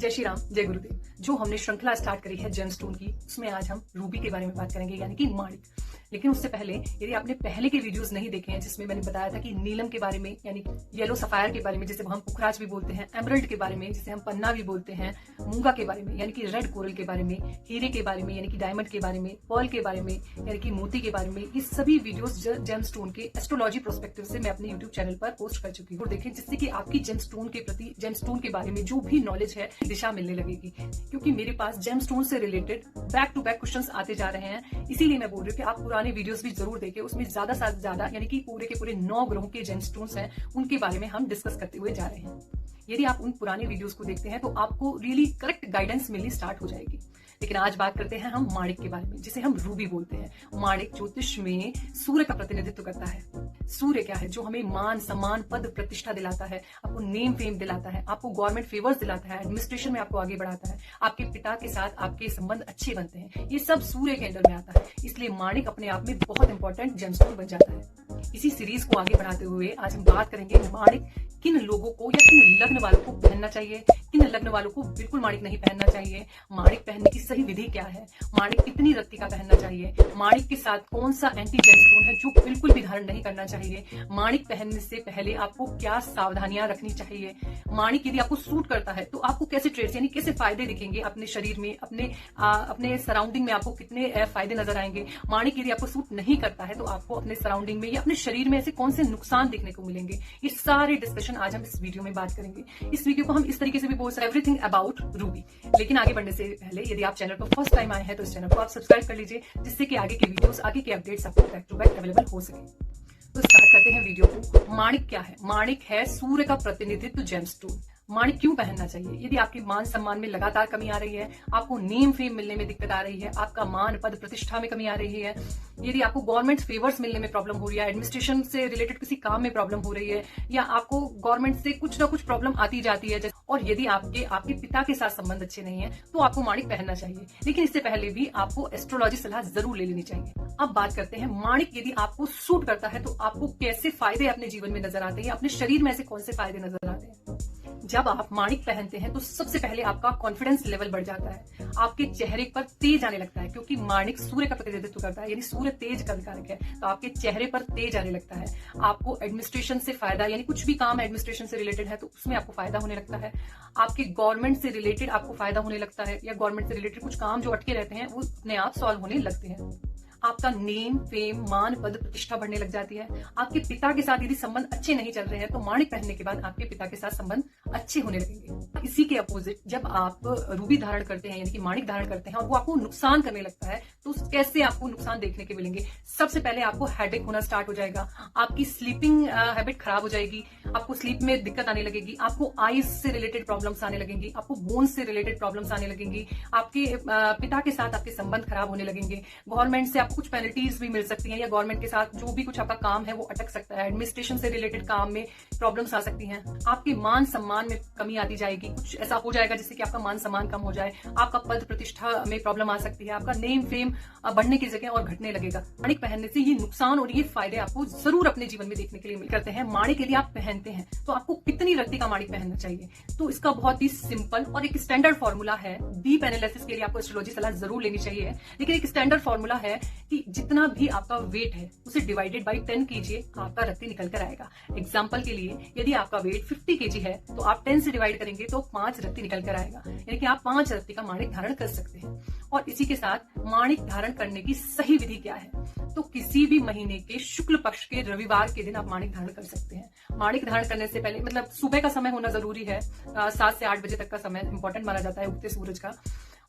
जय श्री राम, जय गुरुदेव। जो हमने श्रृंखला स्टार्ट करी है जेमस्टोन की, उसमें आज हम रूबी के बारे में बात करेंगे, यानी कि माणिक। लेकिन उससे पहले यदि आपने पहले के वीडियोस नहीं देखे हैं जिसमें मैंने बताया था कि नीलम के बारे में, यानी येलो सफायर के बारे में जिसे हम पुखराज भी बोलते हैं, एमरल्ड के बारे में जिसे हम पन्ना भी बोलते हैं, मूंगा के बारे में यानी कि रेड कोरल के बारे में, हीरे के बारे में यानी कि डायमंड के बारे में, पर्ल के बारे में यानी कि मोती के बारे में, ये सभी वीडियोस जेमस्टोन के एस्ट्रोलॉजी पर्सपेक्टिव से मैं अपने यूट्यूब चैनल पर पोस्ट कर चुकी हूँ। देखें, जिससे कि आपकी जेमस्टोन के प्रति, जेमस्टोन के बारे में जो भी नॉलेज है दिशा मिलने लगेगी। क्योंकि मेरे पास जेमस्टोन से related back to back questions आते जा रहे हैं, इसीलिए मैं बोल रही हूँ कि आप पुराने वीडियोस भी जरूर देखें। उसमें ज्यादा से ज्यादा यानी कि पूरे के पूरे 9 ग्रहों के जेमस्टोन्स हैं, उनके बारे में हम डिस्कस करते हुए जा रहे हैं। यदि आप उन पुराने वीडियोस को देखते हैं तो आपको रियली करेक्ट गाइडेंस मिलनी स्टार्ट हो जाएगी। लेकिन आज बात करते हैं हम माणिक के बारे में, जिसे हम रूबी बोलते हैं। माणिक ज्योतिष में सूर्य का प्रतिनिधित्व करता है। सूर्य क्या है? जो हमें मान, सम्मान, पद, प्रतिष्ठा दिलाता है, आपको नेम फेम दिलाता है, आपको गवर्नमेंट फेवर्स दिलाता है, एडमिनिस्ट्रेशन में आपको आगे बढ़ाता है, आपके पिता के साथ आपके संबंध अच्छे बनते हैं। ये सब सूर्य के अंडर में आता है। इसलिए माणिक अपने आप में बहुत इंपॉर्टेंट जेमस्टोन बन जाता है। इसी सीरीज को आगे बढ़ाते हुए आज हम बात करेंगे माणिक किन लोगों को या किन लग्न वालों को पहनना चाहिए, किन लग्न वालों को बिल्कुल माणिक नहीं पहनना चाहिए, माणिक पहनने की सही विधि क्या है, माणिक कितनी रत्ती का पहनना चाहिए, माणिक के साथ कौन सा एंटी जेमस्टोन है जो बिल्कुल भी धारण नहीं करना चाहिए, माणिक पहनने से पहले आपको क्या सावधानियां रखनी चाहिए, माणिक यदि आपको सूट करता है तो आपको कैसे ट्रेड्स यानी कैसे फायदे दिखेंगे अपने शरीर में, अपने सराउंडिंग में आपको कितने फायदे नजर आएंगे, माणिक यदि आपको सूट नहीं करता है तो आपको अपने सराउंडिंग में या अपने शरीर में ऐसे कौन से नुकसान देखने को मिलेंगे। ये सारे डिस्कशन आज हम इस वीडियो में बात करेंगे। इस वीडियो को हम इस तरीके से भी बोल सकते हैं, एवरीथिंग अबाउट रूबी। लेकिन आगे बढ़ने से पहले यदि आप चैनल पर फर्स्ट टाइम आए हैं तो इस चैनल को आप सब्सक्राइब कर लीजिए, जिससे कि आगे के वीडियोस, आगे के अपडेट्स आपको बैक टू बैक अवेलेबल हो सके। तो स्टार्ट करते हैं वीडियो को। माणिक क्या है? माणिक है सूर्य का प्रतिनिधित्व जेमस्टोन। माणिक क्यों पहनना चाहिए? यदि आपके मान सम्मान में लगातार कमी आ रही है, आपको नेम फेम मिलने में दिक्कत आ रही है, आपका मान पद प्रतिष्ठा में कमी आ रही है, यदि आपको गवर्नमेंट फेवर्स मिलने में प्रॉब्लम हो रही है, एडमिनिस्ट्रेशन से रिलेटेड किसी काम में प्रॉब्लम हो रही है, या आपको गवर्नमेंट से कुछ ना कुछ प्रॉब्लम आती जाती है, और यदि आपके पिता के साथ संबंध अच्छे नहीं है तो आपको माणिक पहनना चाहिए। लेकिन इससे पहले भी आपको एस्ट्रोलॉजी सलाह जरूर ले लेनी चाहिए। अब बात करते हैं माणिक यदि आपको सूट करता है तो आपको कैसे फायदे अपने जीवन में नजर आते हैं, अपने शरीर में ऐसे कौन से फायदे नजर आते हैं। जब आप माणिक पहनते हैं तो सबसे पहले आपका कॉन्फिडेंस लेवल बढ़ जाता है, आपके चेहरे पर तेज आने लगता है, क्योंकि माणिक सूर्य का प्रतिनिधित्व करता है, यानी सूर्य तेज का विकारक है, तो आपके चेहरे पर तेज आने लगता है। आपको एडमिनिस्ट्रेशन से फायदा, यानी कुछ भी काम एडमिनिस्ट्रेशन से रिलेटेड है तो उसमें आपको फायदा होने लगता है। आपके गवर्नमेंट से रिलेटेड आपको फायदा होने लगता है, या गवर्नमेंट से रिलेटेड कुछ काम जो अटके रहते हैं वो अपने आप सॉल्व होने लगते हैं। आपका नेम फेम, मान पद प्रतिष्ठा बढ़ने लग जाती है। आपके पिता के साथ यदि संबंध अच्छे नहीं चल रहे हैं तो माणिक पहनने के बाद आपके पिता के साथ संबंध अच्छे होने लगेंगे। इसी के अपोजिट जब आप रूबी धारण करते हैं यानी कि माणिक धारण करते हैं और वो आपको नुकसान करने लगता है तो कैसे आपको नुकसान देखने के मिलेंगे। सबसे पहले आपको हेडेक होना स्टार्ट हो जाएगा, आपकी स्लीपिंग हैबिट खराब हो जाएगी, आपको स्लीप में दिक्कत आने लगेगी, आपको आईज से रिलेटेड प्रॉब्लम्स आने लगेंगी, आपको बोन्स से रिलेटेड प्रॉब्लम्स आने लगेंगी, आपके पिता के साथ आपके संबंध खराब होने लगेंगे, गवर्नमेंट से कुछ पेनल्टीज भी मिल सकती हैं, या गवर्नमेंट के साथ जो भी कुछ आपका काम है वो अटक सकता है, एडमिनिस्ट्रेशन से रिलेटेड काम में प्रॉब्लम्स आ सकती हैं, आपके मान सम्मान में कमी आती जाएगी, कुछ ऐसा हो जाएगा जिससे कि आपका मान सम्मान कम हो जाए, आपका पद प्रतिष्ठा में प्रॉब्लम आ सकती है, आपका नेम फेम बढ़ने की जगह और घटने लगेगा। माणिक पहनने से ये नुकसान और ये फायदे आपको जरूर अपने जीवन में देखने के लिए करते हैं। माणिक यदि आप पहनते हैं तो आपको कितनी रत्ती का माणिक पहनना चाहिए? तो इसका बहुत ही सिंपल और एक स्टैंडर्ड फॉर्मूला है। डीप एनालिसिस के लिए आपको एस्ट्रोलॉजी सलाह जरूर लेनी चाहिए, लेकिन एक स्टैंडर्ड फॉर्मूला है कि जितना भी आपका वेट है उसे डिवाइडेड बाई 10 कीजिए, आपका रत्ती निकल कर आएगा। एग्जाम्पल के लिए यदि आपका वेट 50 kg है तो आप 10 से डिवाइड करेंगे तो 5 रत्ती निकल कर आएगा, यानी कि आप 5 रत्ती का माणिक धारण कर सकते हैं। और इसी के साथ माणिक धारण करने की सही विधि क्या है? तो किसी भी महीने के शुक्ल पक्ष के रविवार के दिन आप माणिक धारण कर सकते हैं। माणिक धारण करने से पहले मतलब सुबह का समय होना जरूरी है, 7 से 8 बजे तक का समय इंपॉर्टेंट माना जाता है उगते सूरज का।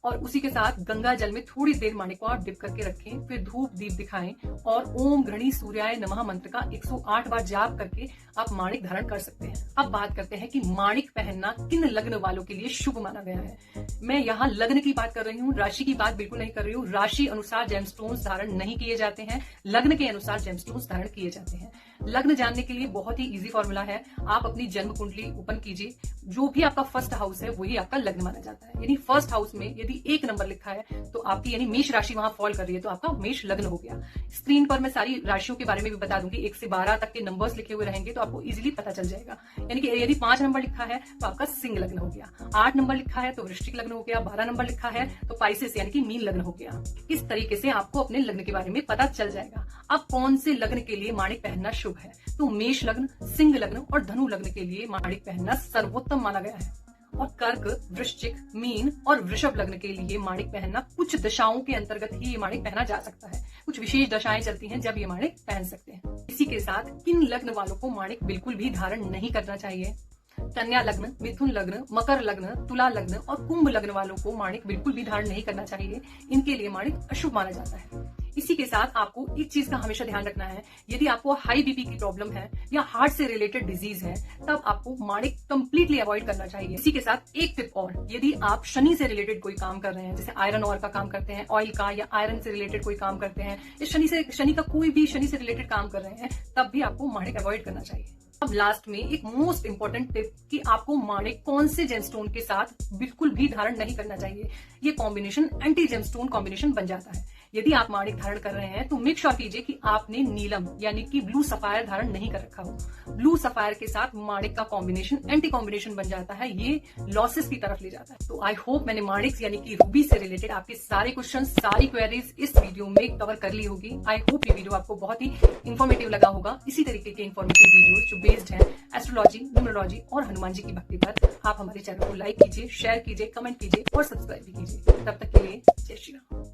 और उसी के साथ गंगा जल में थोड़ी देर माणिक को आप डिप करके रखें, फिर धूप दीप दिखाएं और ओम घृणी सूर्याय नमः मंत्र का 108 बार जाप करके आप माणिक धारण कर सकते हैं। अब बात करते हैं कि माणिक पहनना किन लग्न वालों के लिए शुभ माना गया है। मैं यहाँ लग्न की बात कर रही हूँ, राशि की बात बिल्कुल नहीं कर रही हूँ। राशि अनुसार जेमस्टोन्स धारण नहीं किए जाते हैं, लग्न के अनुसार जेमस्टोन्स धारण किए जाते हैं। लग्न जानने के लिए बहुत ही इजी फॉर्मूला है, आप अपनी जन्म कुंडली ओपन कीजिए, जो भी आपका फर्स्ट हाउस है वही आपका लग्न माना जाता है। यानी फर्स्ट हाउस में यदि यदि 1 नंबर लिखा है तो आपकी यानी मेष राशि वहां फॉल कर रही है तो आपका मेष लग्न हो गया। स्क्रीन पर मैं सारी राशियों के बारे में भी बता दूंगी, 1 से 12 तक के नंबर्स लिखे हुए रहेंगे तो आपको इजीली पता चल जाएगा। यानी कि यदि 5 नंबर लिखा है तो आपका सिंह लग्न हो गया, 8 नंबर लिखा है तो वृश्चिक लग्न हो गया, 12 नंबर लिखा है तो पाइसेस यानी कि मीन लग्न हो गया। इस तरीके से आपको अपने लग्न के बारे में पता चल जाएगा। अब कौन से लग्न के लिए माणिक पहनना शुभ है, तो मेष लग्न, सिंह लग्न और धनु लग्न के लिए माणिक पहनना सर्वोत्तम माना गया है। और कर्क, वृश्चिक, मीन और वृषभ लग्न के लिए माणिक पहनना कुछ दशाओं के अंतर्गत ही ये माणिक पहना जा सकता है। कुछ विशेष दशाएं चलती हैं जब ये माणिक पहन सकते हैं। इसी के साथ किन लग्न वालों को माणिक बिल्कुल भी धारण नहीं करना चाहिए? कन्या लग्न, मिथुन लग्न, मकर लग्न, तुला लग्न और कुंभ लग्न वालों को माणिक बिल्कुल भी धारण नहीं करना चाहिए। इनके लिए माणिक अशुभ माना जाता है। इसी के साथ आपको एक चीज का हमेशा ध्यान रखना है, यदि आपको हाई बीपी की प्रॉब्लम है या हार्ट से रिलेटेड डिजीज है तब आपको माणिक कंप्लीटली अवॉइड करना चाहिए। इसी के साथ एक टिप और, यदि आप शनि से रिलेटेड कोई काम कर रहे हैं, जैसे आयरन और का काम करते हैं, ऑयल का या आयरन से रिलेटेड कोई काम करते हैं, या शनि का कोई भी शनि से रिलेटेड काम कर रहे हैं, तब भी आपको माणिक अवॉइड करना चाहिए। अब लास्ट में एक मोस्ट इंपॉर्टेंट टिप कि आपको माणिक कौन से जेमस्टोन के साथ बिल्कुल भी धारण नहीं करना चाहिए। ये कॉम्बिनेशन एंटी जेमस्टोन कॉम्बिनेशन बन जाता है। यदि आप माणिक धारण कर रहे हैं तो मेक श्योर कीजिए कि आपने नीलम यानी कि ब्लू सफायर धारण नहीं कर रखा हो। ब्लू सफायर के साथ माणिक का कॉम्बिनेशन एंटी कॉम्बिनेशन बन जाता है, ये लॉसेस की तरफ ले जाता है। तो आई होप मैंने माणिक यानी कि रूबी से रिलेटेड आपके सारे क्वेश्चन, सारी क्वेरीज इस वीडियो में कवर कर ली होगी। आई होप ये वीडियो आपको बहुत ही इंफॉर्मेटिव लगा होगा। इसी तरीके के इंफॉर्मेटिव वीडियो जो बेस्ड है एस्ट्रोलॉजी, न्यूमरोलॉजी और हनुमान जी की भक्ति पर, आप हमारे चैनल को लाइक कीजिए, शेयर कीजिए, कमेंट कीजिए और सब्सक्राइब भी कीजिए। तब तक के लिए जय श्री राम।